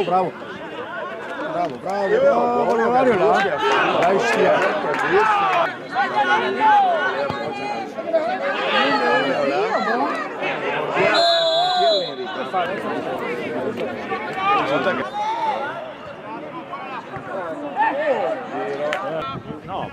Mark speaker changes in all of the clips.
Speaker 1: Bravo. Bravo, bravo, bravo, Variola. Dai, stia.
Speaker 2: No.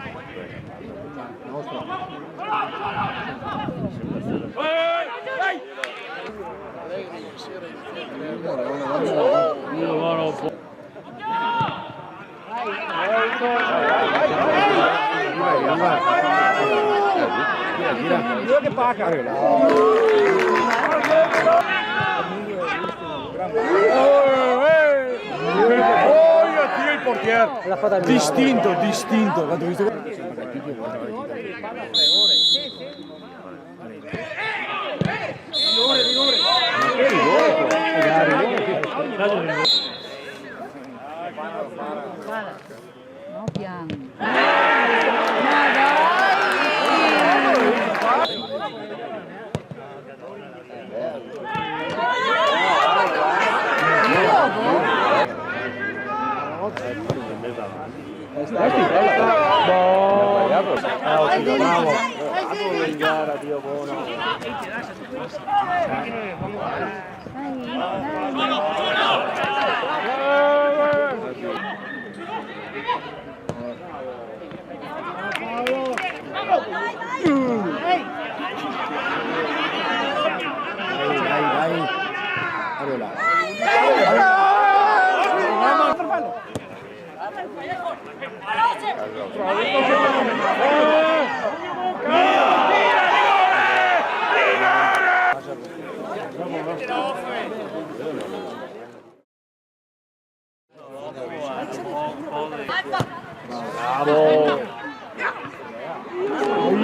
Speaker 1: Mira que paga. Il portiere. Distinto, distinto. Quando ho visto
Speaker 3: No piano.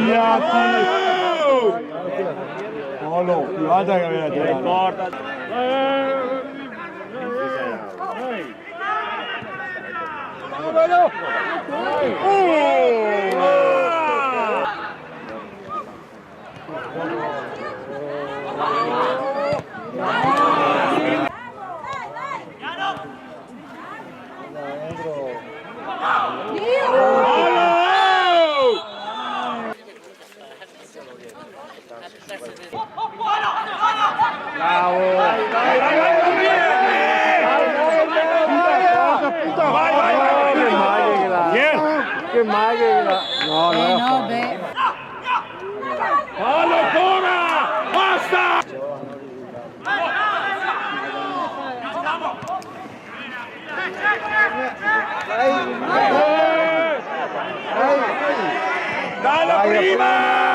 Speaker 1: Bravo! Polo, più alta che aveva tirato. Bravo! Che maglia! No,
Speaker 3: No, beh.
Speaker 2: Fallo ancora! Basta! Dalla prima!